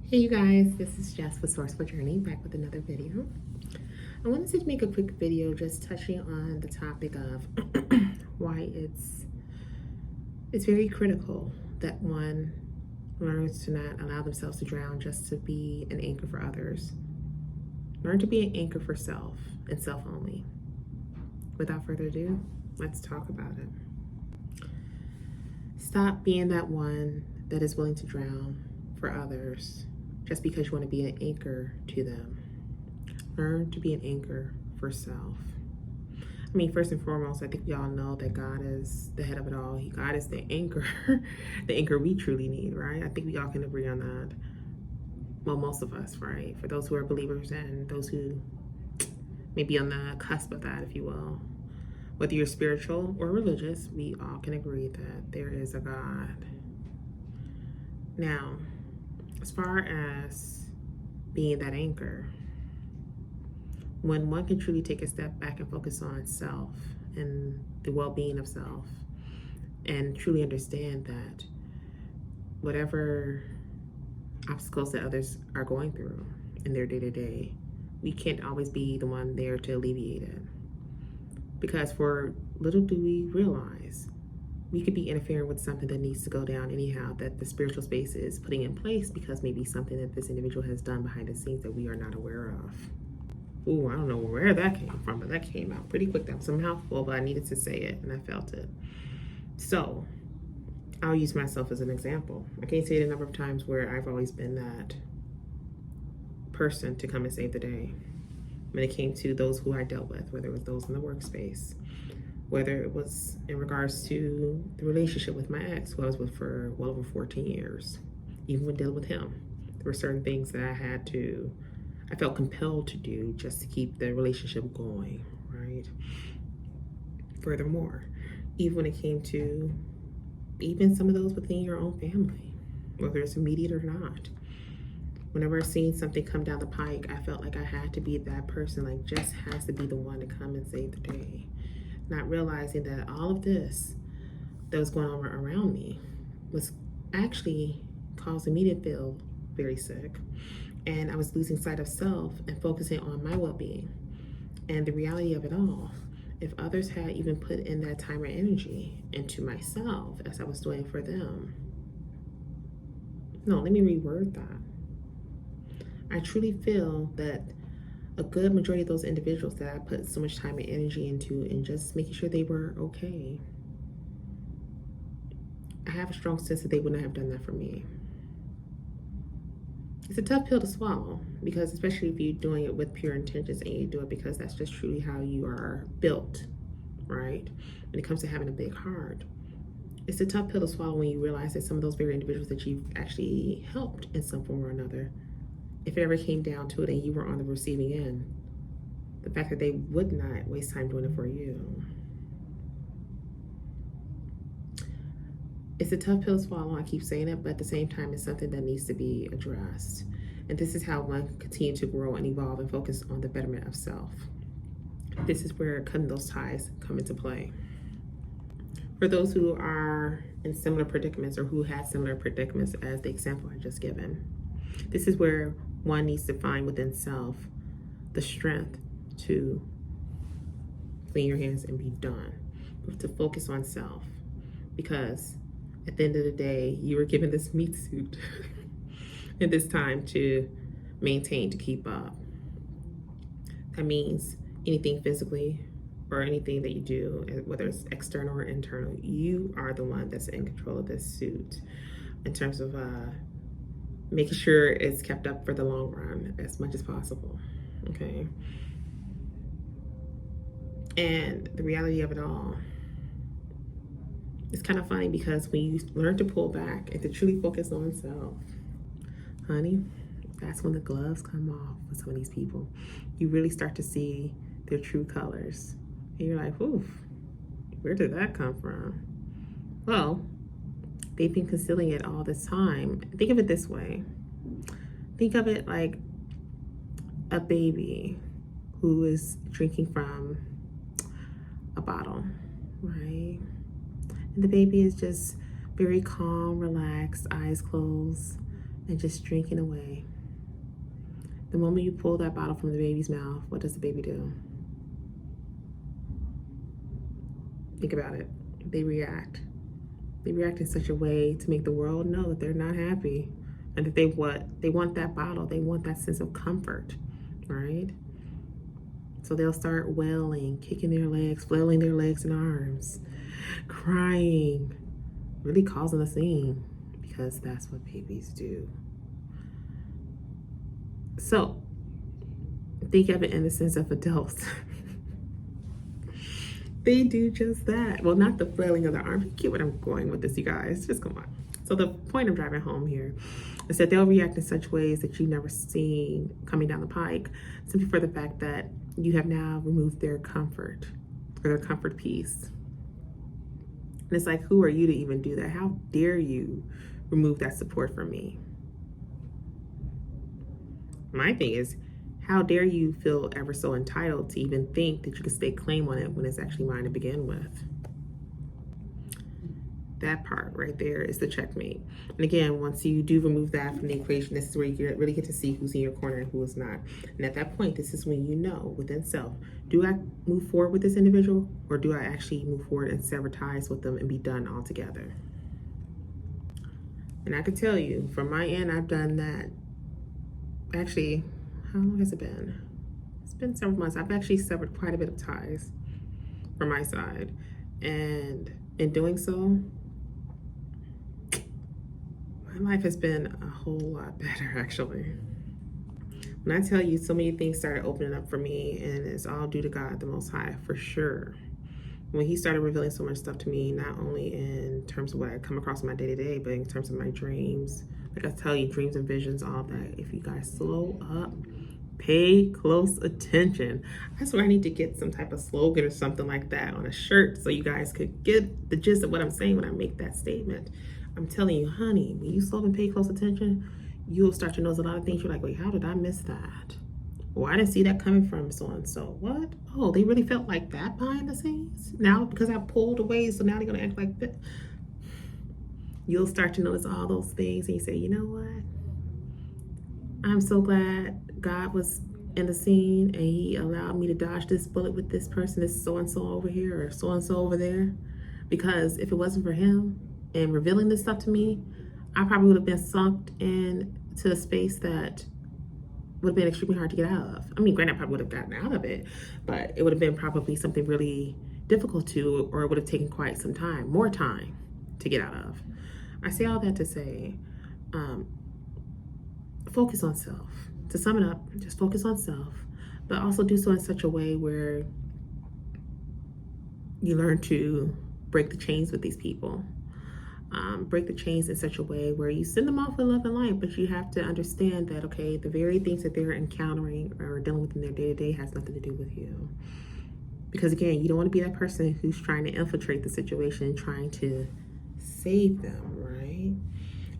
Hey you guys, this is Jess with Sourceful Journey, back with another video. I wanted to make a quick video just touching on the topic of why it's very critical that one learns to not allow themselves to drown just to be an anchor for others. Learn to be an anchor for self and self only. Without further ado, let's talk about it. Stop being that one that is willing to drown for others just because you want to be an anchor to them. Learn to be an anchor for self. I mean, first and foremost, I think we all know that God is the head of it all. God is the anchor, the anchor we truly need, right? I think we all can agree on that. Well, most of us, right? For those who are believers and those who may be on the cusp of that, if you will. Whether you're spiritual or religious, we all can agree that there is a God. Now, as far as being that anchor, when one can truly take a step back and focus on self and the well-being of self and truly understand that whatever obstacles that others are going through in their day-to-day, we can't always be the one there to alleviate it. Because for little do we realize, we could be interfering with something that needs to go down anyhow, that the spiritual space is putting in place because maybe something that this individual has done behind the scenes that we are not aware of. Ooh, I don't know where that came from, but that came out pretty quick. That was a mouthful, but I needed to say it and I felt it. So I'll use myself as an example. I can't say it a number of times where I've always been that person to come and save the day when it came to those who I dealt with, whether it was those in the workspace, whether it was in regards to the relationship with my ex, who I was with for well over 14 years. Even when dealing with him, there were certain things that I felt compelled to do just to keep the relationship going, right? Furthermore, even when it came to even some of those within your own family, whether it's immediate or not, whenever I seen something come down the pike, I felt like I had to be that person, like just has to be the one to come and save the day. Not realizing that all of this that was going on around me was actually causing me to feel very sick. And I was losing sight of self and focusing on my well-being. And the reality of it all, if others had even put in that time or energy into myself as I was doing for them. No, let me reword that. I truly feel that a good majority of those individuals that I put so much time and energy into and just making sure they were okay, I have a strong sense that they wouldn't have done that for me. It's a tough pill to swallow, because especially if you're doing it with pure intentions and you do it because that's just truly how you are built, right? When it comes to having a big heart, it's a tough pill to swallow when you realize that some of those very individuals that you've actually helped in some form or another, if it ever came down to it and you were on the receiving end, the fact that they would not waste time doing it for you. It's a tough pill to swallow, I keep saying it, but at the same time, it's something that needs to be addressed. And this is how one can continue to grow and evolve and focus on the betterment of self. This is where cutting those ties come into play. For those who are in similar predicaments or who had similar predicaments as the example I just given, this is where one needs to find within self the strength to clean your hands and be done, but to focus on self. Because at the end of the day, you were given this meat suit and this time to maintain, to keep up. That means anything physically or anything that you do, whether it's external or internal, you are the one that's in control of this suit in terms of making sure it's kept up for the long run as much as possible, okay? And the reality of it all, it's kind of funny because when you learn to pull back and to truly focus on self, honey, that's when the gloves come off with some of these people. You really start to see their true colors. And you're like, oof, where did that come from? Well, they've been concealing it all this time. Think of it this way. Think of it like a baby who is drinking from a bottle, right? And the baby is just very calm, relaxed, eyes closed, and just drinking away. The moment you pull that bottle from the baby's mouth, what does the baby do? Think about it. They react. They react in such a way to make the world know that they're not happy and that they want that bottle. They want that sense of comfort, right? So they'll start wailing, kicking their legs, flailing their legs and arms, crying, really causing a scene, because that's what babies do. So think of it in the sense of adults. They do just that. Well, not the flailing of the arms. You get what I'm going with this, you guys. Just come on. So the point I'm driving home here is that they'll react in such ways that you've never seen coming down the pike, simply for the fact that you have now removed their comfort or their comfort piece. And it's like, who are you to even do that? How dare you remove that support from me? My thing is, how dare you feel ever so entitled to even think that you can stake claim on it when it's actually mine to begin with? That part right there is the checkmate. And again, once you do remove that from the equation, this is where you really get to see who's in your corner and who is not. And at that point, this is when you know within self, do I move forward with this individual, or do I actually move forward and sever ties with them and be done altogether? And I can tell you, from my end, I've done that. Actually, how long has it been? It's been several months. I've actually severed quite a bit of ties from my side. And in doing so, my life has been a whole lot better, actually. When I tell you, so many things started opening up for me, and it's all due to God the Most High, for sure. When He started revealing so much stuff to me, not only in terms of what I come across in my day-to-day, but in terms of my dreams. Like I tell you, dreams and visions, all that. If you guys slow up, pay close attention. That's where I need to get some type of slogan or something like that on a shirt, so you guys could get the gist of what I'm saying when I make that statement. I'm telling you, honey, when you slow and pay close attention, you'll start to notice a lot of things. You're like, wait, how did I miss that? Well, I didn't see that coming from so and so. What? Oh, they really felt like that behind the scenes? Now, because I pulled away, so now they're going to act like that. You'll start to notice all those things, and you say, you know what? I'm so glad God was in the scene, and He allowed me to dodge this bullet with this person, this so-and-so over here, or so-and-so over there. Because if it wasn't for Him and revealing this stuff to me, I probably would have been sunk into a space that would have been extremely hard to get out of. I mean, granted, I probably would have gotten out of it, but it would have been probably something really difficult to, or it would have taken quite some time, more time to get out of. I say all that to say, focus on self. To sum it up, just focus on self, but also do so in such a way where you learn to break the chains with these people. Break the chains in such a way where you send them off with love and light, but you have to understand that, okay, the very things that they're encountering or dealing with in their day-to-day has nothing to do with you. Because again, you don't want to be that person who's trying to infiltrate the situation and trying to save them, right?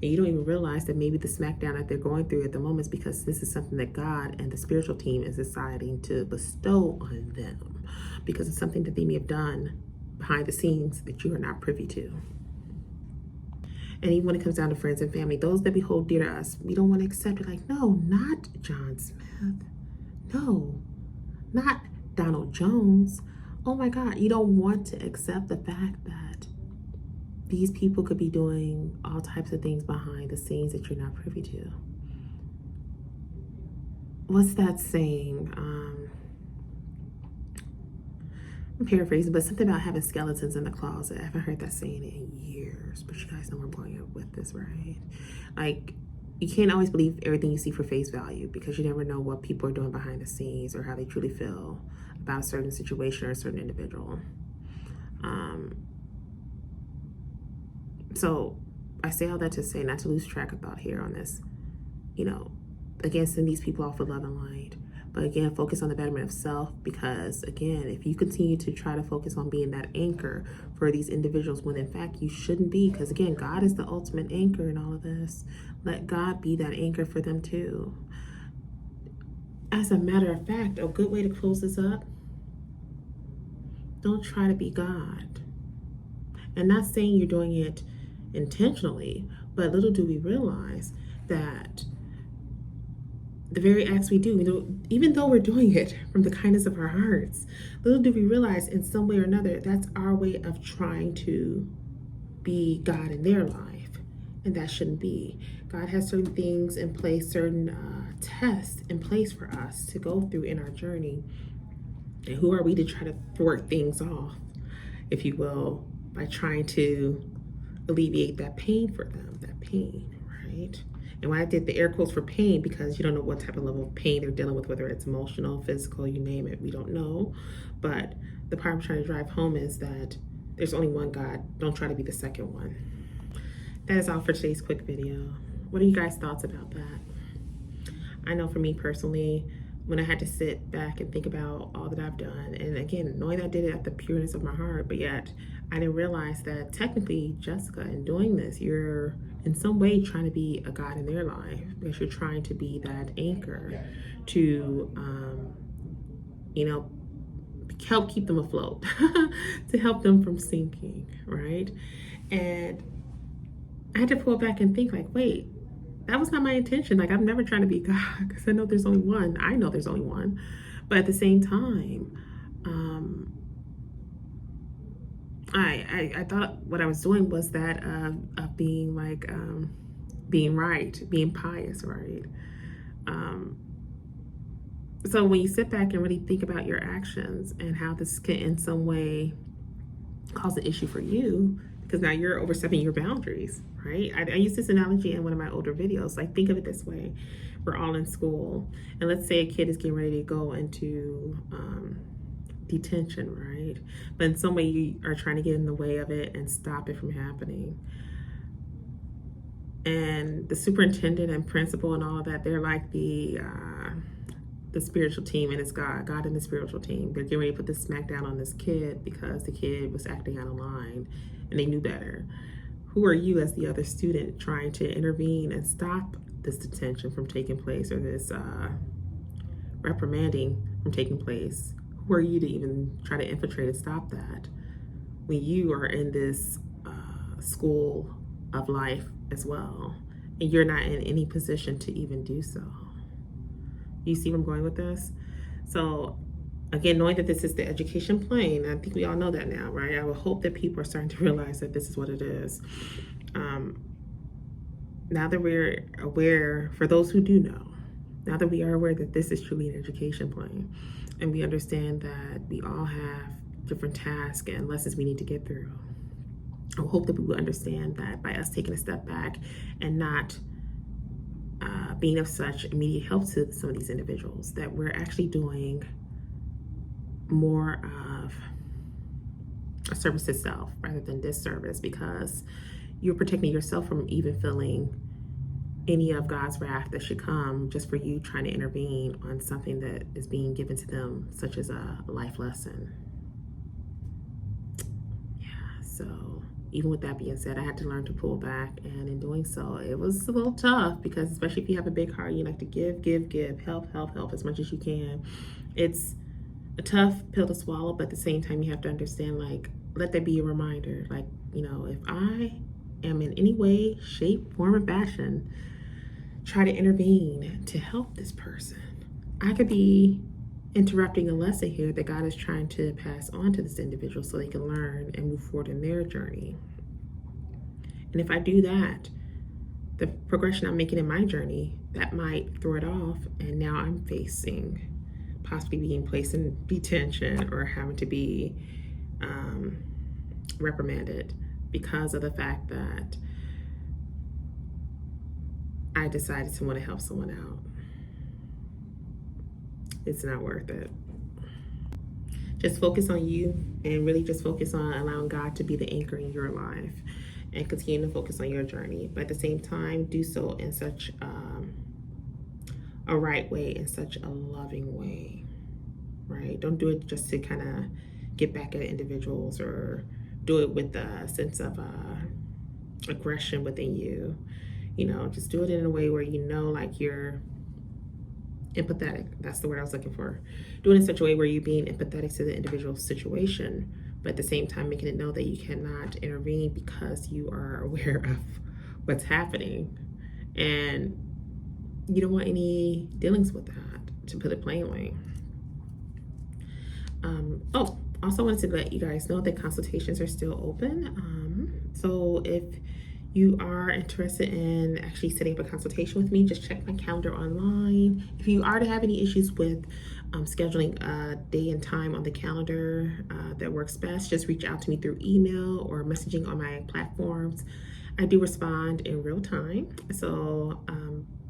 And you don't even realize that maybe the smackdown that they're going through at the moment is because this is something that God and the spiritual team is deciding to bestow on them, because it's something that they may have done behind the scenes that you are not privy to. And even when it comes down to friends and family, those that we hold dear to us, we don't want to accept it. Like, no, not John Smith. No, not Donald Jones. Oh my God, you don't want to accept the fact that these people could be doing all types of things behind the scenes that you're not privy to. What's that saying? I'm paraphrasing, but something about having skeletons in the closet. I haven't heard that saying in years, but you guys know where I'm going with this, right? Like, you can't always believe everything you see for face value, because you never know what people are doing behind the scenes or how they truly feel about a certain situation or a certain individual. So I say all that to say, not to lose track of thought here on this, again, send these people off with love and light. But again, focus on the betterment of self, because again, if you continue to try to focus on being that anchor for these individuals when in fact you shouldn't be, because again, God is the ultimate anchor in all of this. Let God be that anchor for them too. As a matter of fact, a good way to close this up, don't try to be God. And not saying you're doing it intentionally, but little do we realize that the very acts we do, even though we're doing it from the kindness of our hearts, little do we realize in some way or another, that's our way of trying to be God in their life. And that shouldn't be. God has certain things in place, certain tests in place for us to go through in our journey. And who are we to try to thwart things off, if you will, by trying to alleviate that pain for them, that pain, right? And when I did the air quotes for pain, because you don't know what type of level of pain they're dealing with, whether it's emotional, physical, you name it, we don't know. But the part I'm trying to drive home is that there's only one God. Don't try to be the second one. That is all for today's quick video. What are you guys' thoughts about that? I know for me personally, when I had to sit back and think about all that I've done, and again, knowing that I did it at the pureness of my heart, but yet I didn't realize that technically, Jessica, in doing this, you're in some way trying to be a God in their life, because you're trying to be that anchor to, help keep them afloat, to help them from sinking, right? And I had to pull back and think like, wait, that was not my intention. Like, I'm never trying to be God, because I know there's only one. I know there's only one. But at the same time, I thought what I was doing was that of being like, being right, being pious, right? So when you sit back and really think about your actions and how this can in some way cause an issue for you, because now you're overstepping your boundaries, right? I use this analogy in one of my older videos. Like, think of it this way. We're all in school, and let's say a kid is getting ready to go into detention, right? But in some way you are trying to get in the way of it and stop it from happening. And the superintendent and principal and all of that, they're like the spiritual team, and it's God and the spiritual team. They're getting ready to put this smack down on this kid because the kid was acting out of line and they knew better. Who are you as the other student trying to intervene and stop this detention from taking place, or this reprimanding from taking place? Who are you to even try to infiltrate and stop that when you are in this school of life as well, and you're not in any position to even do so? You see where I'm going with this? So again, knowing that this is the education plane, I think we all know that now, right? I would hope that people are starting to realize that this is what it is. Now that we're aware, for those who do know, now that we are aware that this is truly an education plane, and we understand that we all have different tasks and lessons we need to get through, I hope that we will understand that by us taking a step back and not being of such immediate help to some of these individuals, that we're actually doing more of a service itself rather than disservice, because you're protecting yourself from even feeling any of God's wrath that should come just for you trying to intervene on something that is being given to them, such as a life lesson. Yeah, so even with that being said, I had to learn to pull back, and in doing so, it was a little tough, because especially if you have a big heart, you like to give, help as much as you can. It's a tough pill to swallow, but at the same time, you have to understand, like, let that be a reminder. Like, if I am in any way, shape, form, or fashion try to intervene to help this person, I could be interrupting a lesson here that God is trying to pass on to this individual so they can learn and move forward in their journey. And if I do that, the progression I'm making in my journey, that might throw it off, and now I'm facing possibly being placed in detention or having to be reprimanded because of the fact that I decided to want to help someone out. It's not worth it. Just focus on you, and really just focus on allowing God to be the anchor in your life, and continue to focus on your journey. But at the same time, do so in such a right way, in such a loving way, right? Don't do it just to kind of get back at individuals, or do it with a sense of aggression within you. Just do it in a way where like you're empathetic. That's the word I was looking for. Do it in such a way where you're being empathetic to the individual situation, but at the same time making it know that you cannot intervene because you are aware of what's happening, And you don't want any dealings with that, to put it plainly. Oh, also wanted to let you guys know that consultations are still open. So if you are interested in actually setting up a consultation with me, just check my calendar online. If you are to have any issues with scheduling a day and time on the calendar that works best, just reach out to me through email or messaging on my platforms. I do respond in real time. So,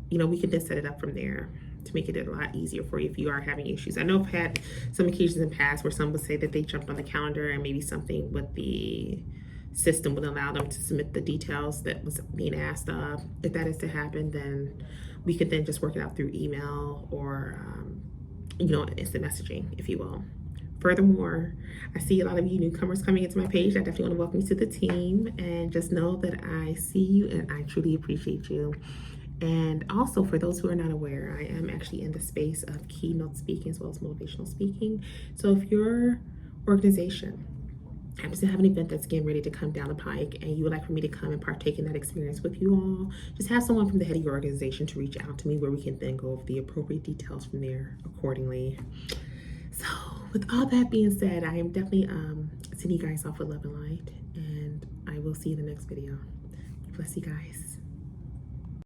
we can then set it up from there to make it a lot easier for you if you are having issues. I know I've had some occasions in the past where some would say that they jumped on the calendar and maybe something with the system would allow them to submit the details that was being asked of. If that is to happen, then we could then just work it out through email or, instant messaging, if you will. Furthermore, I see a lot of you newcomers coming into my page. I definitely want to welcome you to the team, and just know that I see you and I truly appreciate you. And also, for those who are not aware, I am actually in the space of keynote speaking as well as motivational speaking. So if your organization happens to have an event that's getting ready to come down the pike and you would like for me to come and partake in that experience with you all, just have someone from the head of your organization to reach out to me, where we can then go over the appropriate details from there accordingly. So with all that being said, I am definitely sending you guys off with love and light, and I will see you in the next video. Bless you guys.